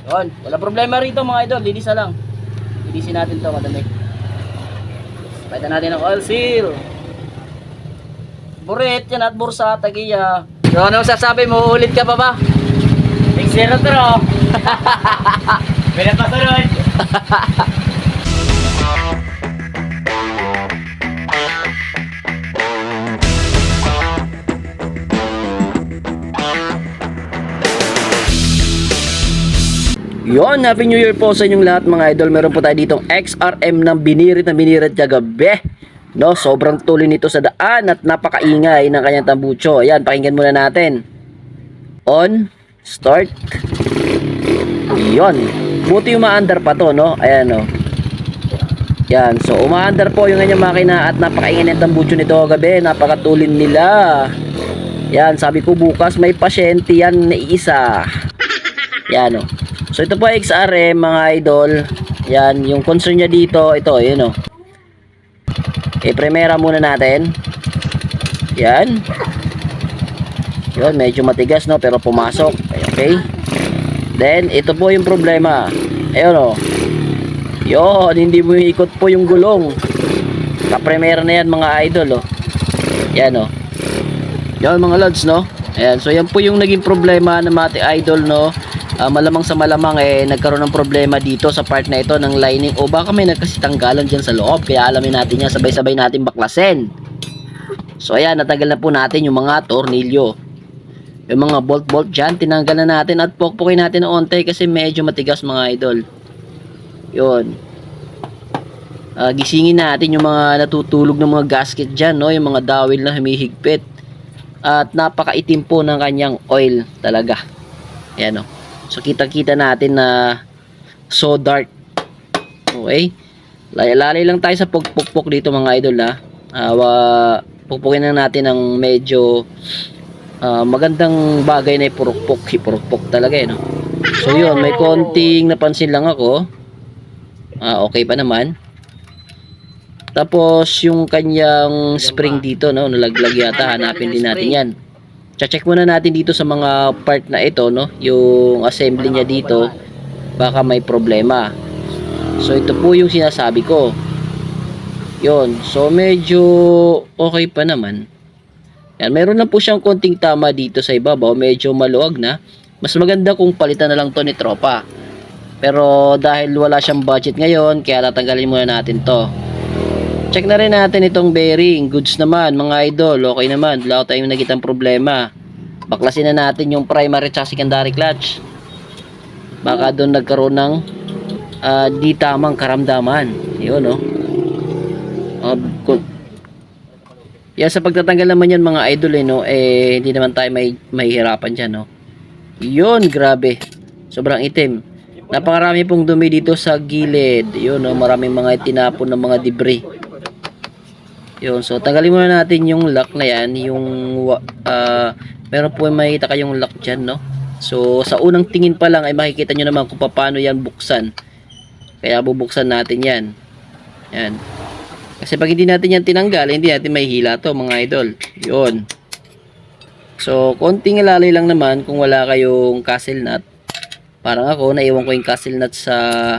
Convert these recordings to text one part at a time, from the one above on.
Yun, wala problema rito mga idol, linisan lang. Linisin natin to madami. Palitan natin ng oil seal. Burit yan at bursa, tagiya. So ano sasabi mo, ulit ka pa ba? Next zero tro. Pwede pa sunod. Yon, Happy New Year po sa inyong lahat mga idol. Meron po tayo ditong XRM ng binirit kagabi. No, sobrang tuloy nito sa daan at napakaingay ng kanyang tambucho. Ayan, pakinggan muna natin. On, start. Yon. Buti umaandar pa to, no? Ayan, no. Yan, so umaandar po yung kanyang makina at napakaingay ng tambucho nito kagabi. Napakatulin nila. Yan, sabi ko bukas may pasyente yan na isa. Yan, no. So ito po XRM mga idol. Yan, yung concern niya dito, ito, yun o. I-primera muna natin. Yan. Yun, medyo matigas no, pero pumasok. Okay. Then, ito po yung problema. Ayun o. Yun, hindi mo ikot po yung gulong. Ka-primera na yan mga idol o. Yan o. Yan mga lods no. Ayan, so yan po yung naging problema ng mga idol no. Malamang sa malamang nagkaroon ng problema dito sa part na ito ng lining o baka may nagkasitanggalan dyan sa loob, kaya alamin natin yan, sabay-sabay natin baklasin. So ayan, natanggal na po natin yung mga tornilyo, yung mga bolt dyan, tinanggal na natin at pokpokin natin ng onte kasi medyo matigas mga idol. Yun, gisingin natin yung mga natutulog ng mga gasket dyan no? Yung mga dawil na humihigpit at napakaitim po ng kanyang oil talaga. Ayan o. So kita-kita natin na so dark. Okay? Lalay lang tayo sa pugpuk dito mga idol ha. Pugpukin na natin ng medyo magandang bagay na ipurukpok talaga no. So yun, may konting napansin lang ako. Okay pa naman. Tapos yung kanyang spring dito no, nalaglag yata, hanapin din natin yan. Check muna natin dito sa mga part na ito no, yung assembly niya dito, baka may problema. So ito po yung sinasabi ko. Yun, so medyo okay pa naman. Yan, meron na po siyang konting tama dito sa ibabaw, medyo maluwag na. Mas maganda kung palitan na lang to ni tropa. Pero dahil wala siyang budget ngayon, kaya tatanggalin muna natin to. Check na rin natin itong bearing. Goods naman mga idol. Okay naman. Wala tayong nakitang problema. Baklasin na natin yung primary at secondary clutch. Baka doon nagkaroon ng di tamang karamdaman. Yun no. Yan sa pagtatanggal naman yan mga idol no. Hindi naman tayo may hirapan dyan no. Yun, grabe. Sobrang itim. Napakarami pong dumi dito sa gilid. Yun no. Maraming mga tinapon ng mga debris. Yun, so tanggalin muna natin yung lock na yan, yung meron po makikita kayong lock dyan, no? So sa unang tingin pa lang ay makikita nyo naman kung paano yan buksan. Kaya bubuksan natin yan. Yan. Kasi pag hindi natin yan tinanggal, hindi natin may hila to mga idol. Yun. So konting ilalay lang naman kung wala kayong castle nut. Parang ako, naiwan ko yung castle nut sa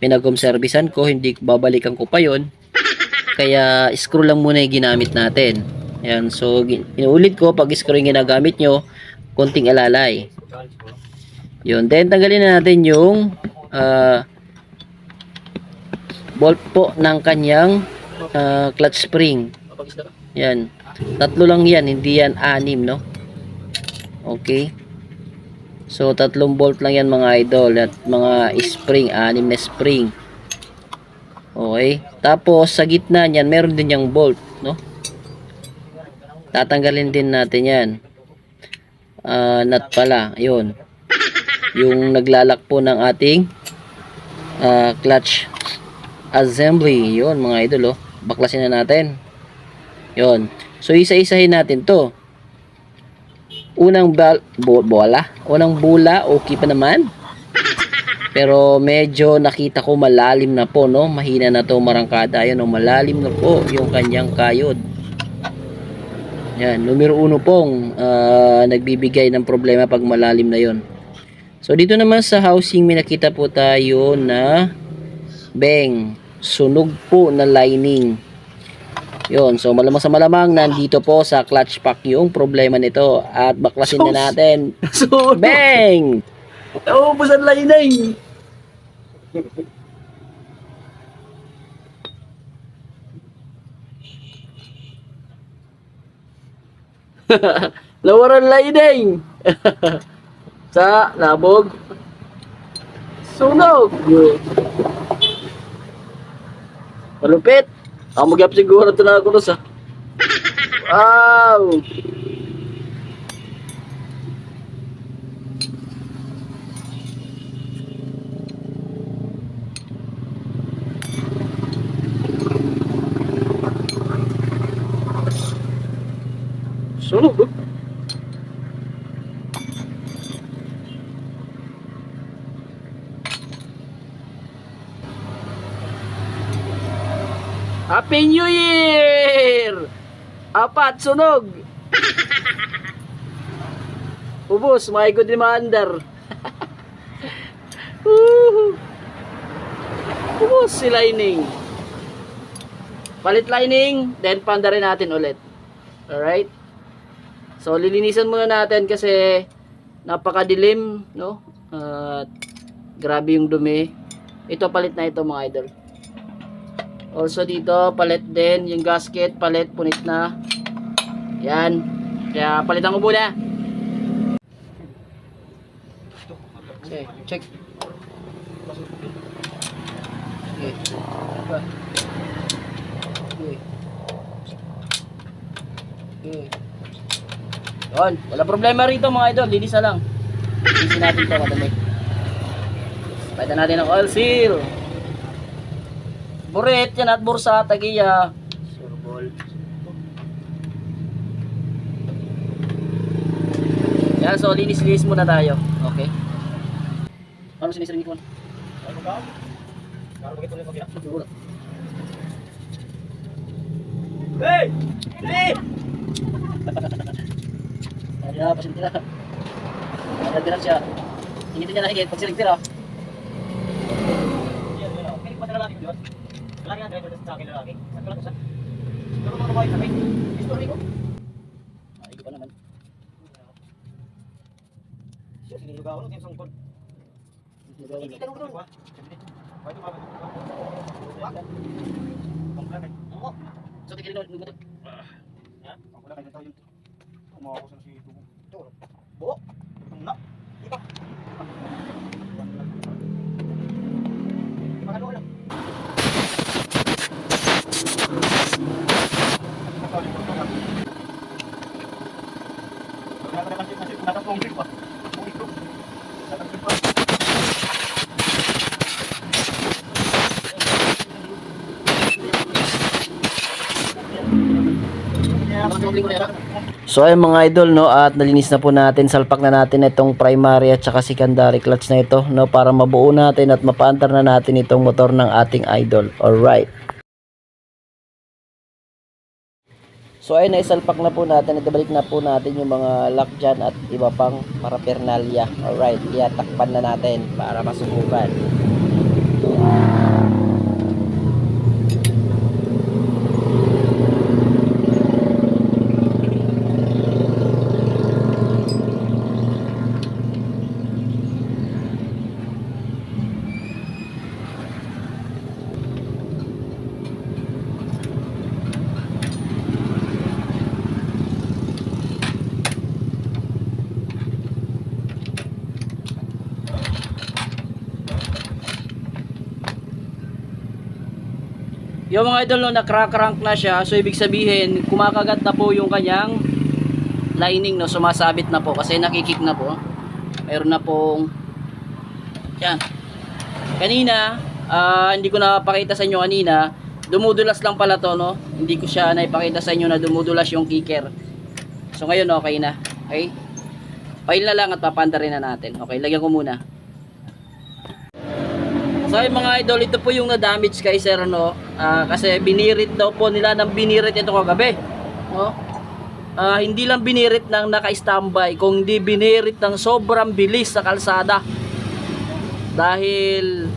pinag-home servicean ko, hindi babalikan ko pa yon. Kaya screw lang muna yung ginamit natin. Ayan, so inuulit ko, pag screw yung ginagamit nyo, konting alalay. Yun, then tanggalin na natin yung bolt po ng kanyang clutch spring. Yan, tatlo lang yan, hindi yan 6 no. Okay, so 3 bolt lang yan mga idol at mga spring, 6 na spring. Okay. Tapos sa gitna niyan meron din yung bolt, no? Tatanggalin din natin 'yan. Nut pala, 'yun. Yung naglalak po ng ating clutch assembly, 'yun mga idol, oh. Baklasin na natin. 'Yun. So isa-isahin natin 'to. Unang unang bula, okay pa naman. Pero medyo nakita ko malalim na po no, mahina na to marangkada. Ayan no, malalim na po yung kanyang kayod. Yan, numero 1 pong nagbibigay ng problema pag malalim na yon. So dito naman sa housing may nakita po tayo na sunog po na lining. Yun, so malamang sa malamang nandito po sa clutch pack yung problema nito at baklasin na natin. So, Bang! naubos ang lining. Nawaran lining. Sa labog. Sunog. Malupit. Ako mag-up siguro ito na ako sa. Wow. Sunog. Happy New Year! Apat, sunog! Ubus, may good reminder. Ubus si lining. Palit lining, then panda rin natin ulit. Alright? So, lilinisan muna natin kasi napakadilim, no? At grabe yung dumi. Ito, palit na ito mga idol. Also dito, palit din yung gasket, palit, punit na. Yan. Kaya palitan ko muna. Okay, check. Okay. Okay. Okay. Yun, wala problema rito mga idol, linis na lang. Linisin natin ito madami. Palitan natin ang oil seal. Burit yan at bursa, tagiya. Surbol. Yan, so linis-linis muna tayo. Okay. Ano sinisirin ko? Hey! Hey! Ayan na, pasinti na. Nagdiran siya. Initin niya na higit, pag siligtir ah. Okay, pa sa lalaki ko yun. Lalaki nga driver sa akin lalaki. Saan ko lang sa? Pero mga kabahay sa akin. History ko. Maigo pa naman. Siya, sinilugaw ako. Yung sangkod. Ikita ko doon. Pwede ba? Oo. So, tigilin doon. Lugo doon. Ako lang kayo tayo yun. Umawa ko sa si Tubo. Ito. Buo. Itong na. Iba. Makano lang. So ayun mga idol, no, at nalinis na po natin, salpak na natin itong primary at saka secondary clutch na ito, no, para mabuo natin at mapaandar na natin itong motor ng ating idol. Alright. So ayun, naisalpak na po natin, ibalik na po natin yung mga lock dyan at iba pang paraphernalia. Alright, iyatakpan na natin para masubukan. Yung mga idol, no, na-crank na siya, so ibig sabihin kumakagat na po yung kanyang lining, no, sumasabit na po kasi nakikik na po. Mayroon na pong yan. Kanina, hindi ko napakita sa inyo kanina, dumudulas lang pala to, no. Hindi ko siya naipakita sa inyo na dumudulas yung kicker. So ngayon okay na. Okay? File na lang at papandarin na natin. Okay, lagyan ko muna. So ay mga idol, ito po yung na-damage kay Sir, no? Kasi binirit daw po nila ng binirit ito kagabi, no? Hindi lang binirit ng naka-standby, kung hindi binirit ng sobrang bilis sa kalsada. dahil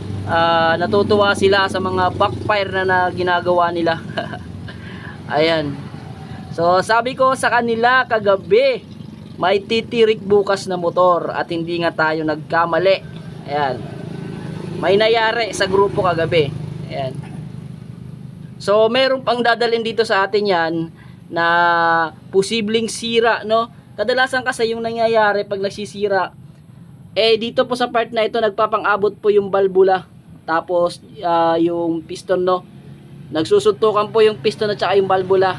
natutuwa sila sa mga backfire na ginagawa nila. Ayan. So sabi ko sa kanila kagabi, may titirik bukas na motor at hindi nga tayo nagkamali. Ayan. May nangyari sa grupo kagabi. Ayan. So meron pang dadalhin dito sa atin yan na posibleng sira, no? Kadalasan kasi yung nangyayari pag nagsisira, dito po sa part na ito nagpapang-abot po yung balbula. Tapos yung piston, no? Nagsusuntukan po yung piston at saka yung balbula.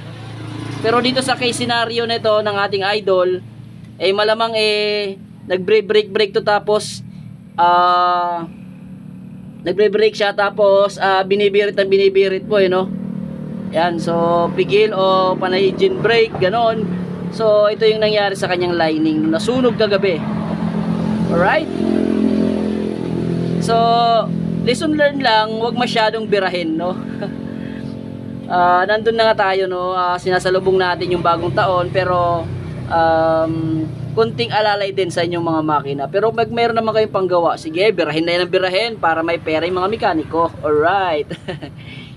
Pero dito sa case scenario nito ng ating idol, malamang nagbre-brake to, tapos nagbre-brake siya, tapos binibirit po, no? Yan, so pigil o panay engine brake, ganon. So ito yung nangyari sa kanyang lining, nasunog kagabi. Alright? So lesson learned lang, wag masyadong birahin, no? Nandun na nga tayo, no? Sinasalubong natin yung bagong taon, pero kunting alalay din sa inyong mga makina. Pero pag meron naman kayong panggawa, sige, birahin na yan ang birahin para may pera yung mga mekaniko. Alright.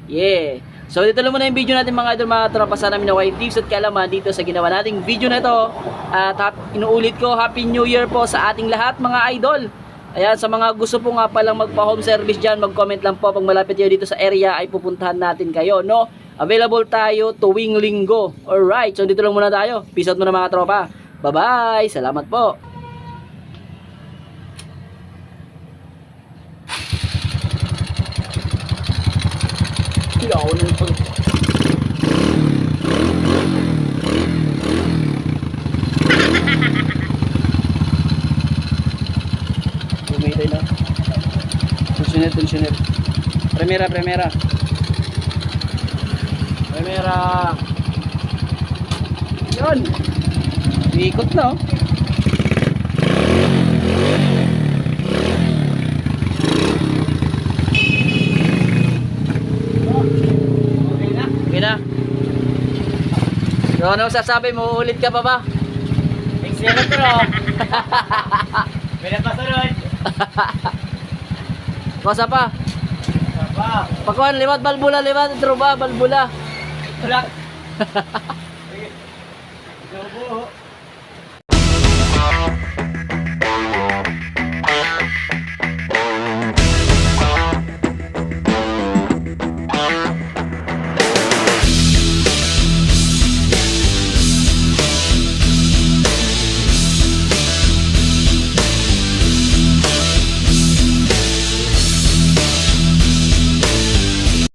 Yeah. So dito lang muna yung video natin mga idol, mga tropa. Sana minawa yung tips at kaalaman dito sa ginawa nating video na ito. At inuulit ko, Happy New Year po sa ating lahat mga idol. Ayan, sa mga gusto po nga palang magpa-home service dyan, mag-comment lang po. Pag malapit kayo dito sa area, ay pupuntahan natin kayo, no? Available tayo tuwing linggo. Alright, so dito lang muna tayo. Peace out muna mga tropa. Bye-bye! Salamat po! Yaw na ito. Bumitay na. Tensioner. Primera. Yun. Ikot na, oh. Okay na. So, ano sasabi mo? Ulit ka pa ba? Excellent bro. Pwede pa sunod. Masa pa? Apa? Pakuan, liwat balbula. Black.